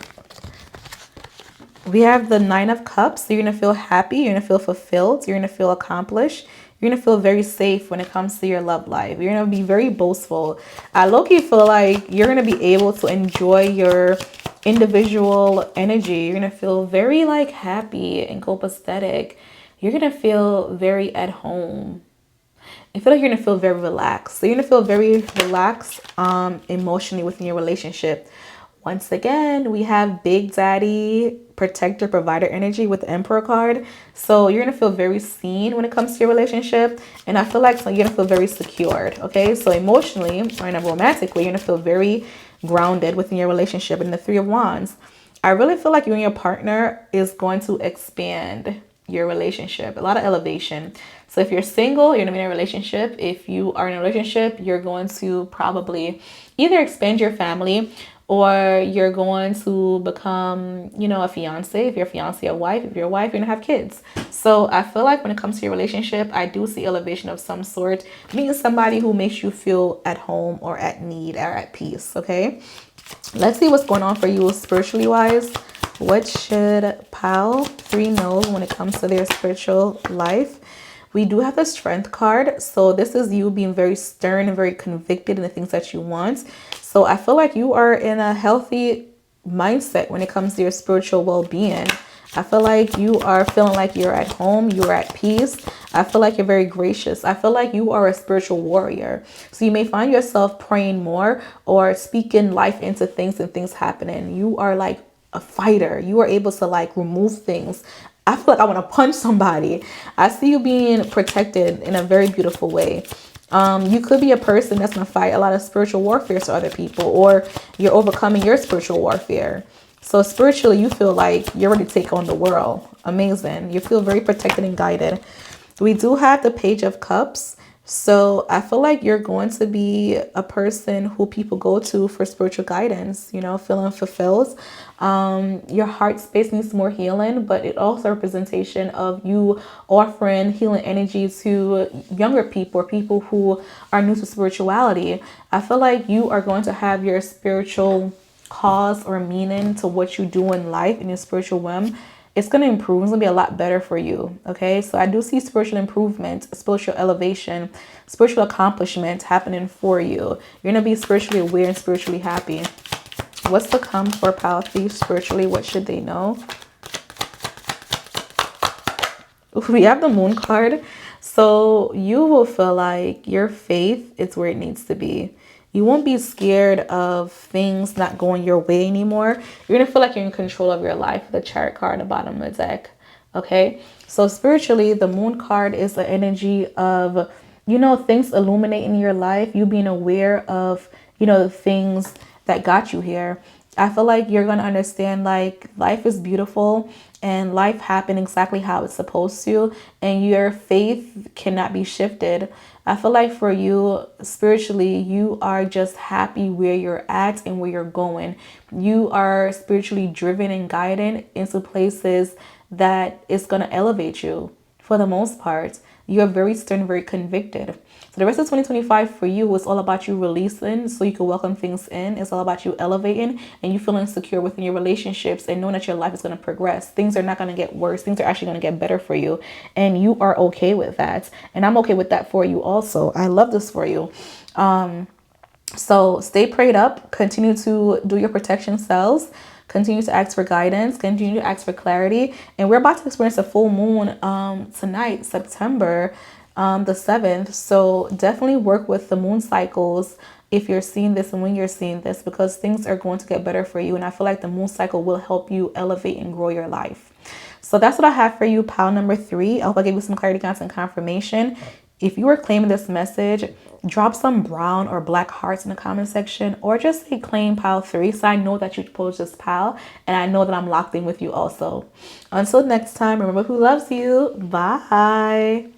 We have the Nine of Cups. You're going to feel happy. You're going to feel fulfilled. You're going to feel accomplished. You're going to feel very safe when it comes to your love life. You're going to be very boastful. I low-key feel like you're going to be able to enjoy your individual energy. You're going to feel very like happy and copacetic. You're going to feel very at home. I feel like you're going to feel very relaxed. So you're going to feel very relaxed emotionally within your relationship. Once again, we have Big Daddy, protector, provider energy with the Emperor card. So you're going to feel very seen when it comes to your relationship. And I feel like you're going to feel very secured. Okay, so emotionally or in a romantic way, you're going to feel very grounded within your relationship. And the Three of Wands, I really feel like you and your partner is going to expand your relationship. A lot of elevation. So if you're single, you're going to be in a relationship. If you are in a relationship, you're going to probably either expand your family, or you're going to become, you know, a fiance. If you're a fiance, a wife. If you're a wife, you're going to have kids. So I feel like when it comes to your relationship, I do see elevation of some sort, meeting somebody who makes you feel at home or at need or at peace. Okay, let's see what's going on for you spiritually wise. What should Pal 3 know when it comes to their spiritual life? We do have the Strength card. So this is you being very stern and very convicted in the things that you want. So I feel like you are in a healthy mindset when it comes to your spiritual well-being. I feel like you are feeling like you're at home, you're at peace. I feel like you're very gracious. I feel like you are a spiritual warrior. So you may find yourself praying more or speaking life into things and things happening. You are like a fighter. You are able to like remove things. I feel like I want to punch somebody. I see you being protected in a very beautiful way. You could be a person that's going to fight a lot of spiritual warfare to other people, or you're overcoming your spiritual warfare. So spiritually, you feel like you're ready to take on the world. Amazing. You feel very protected and guided. We do have the Page of Cups. So I feel like you're going to be a person who people go to for spiritual guidance, you know, feeling fulfilled. Your heart space needs more healing, but it also a representation of you offering healing energy to younger people or people who are new to spirituality. I feel like you are going to have your spiritual cause or meaning to what you do in life in your spiritual realm. It's going to improve. It's going to be a lot better for you. Okay. So I do see spiritual improvement, spiritual elevation, spiritual accomplishment happening for you. You're going to be spiritually aware and spiritually happy. What's to come for Pal Thief spiritually? What should they know? We have the Moon card. So you will feel like your faith is where it needs to be. You won't be scared of things not going your way anymore. You're going to feel like you're in control of your life. The Chariot card at the bottom of the deck. Okay. So spiritually, the Moon card is the energy of, you know, things illuminating your life. You being aware of, you know, the things that got you here. I feel like you're going to understand like life is beautiful and life happened exactly how it's supposed to. And your faith cannot be shifted. I feel like for you spiritually, you are just happy where you're at and where you're going. You are spiritually driven and guided into places that is going to elevate you for the most part. You're very stern, very convicted. So the rest of 2025 for you is all about you releasing so you can welcome things in. It's all about you elevating and you feeling secure within your relationships and knowing that your life is going to progress. Things are not going to get worse. Things are actually going to get better for you. And you are okay with that. And I'm okay with that for you also. I love this for you. So stay prayed up. Continue to do your protection cells. Continue to ask for guidance. Continue to ask for clarity. And we're about to experience a full moon tonight, September the 7th. So definitely work with the moon cycles if you're seeing this and when you're seeing this, because things are going to get better for you. And I feel like the moon cycle will help you elevate and grow your life. So that's what I have for you, pile number 3. I hope I gave you some clarity, guidance, and confirmation. If you are claiming this message, drop some brown or black hearts in the comment section, or just say claim pile 3 so I know that you chose this pile and I know that I'm locked in with you also. Until next time, remember who loves you. Bye.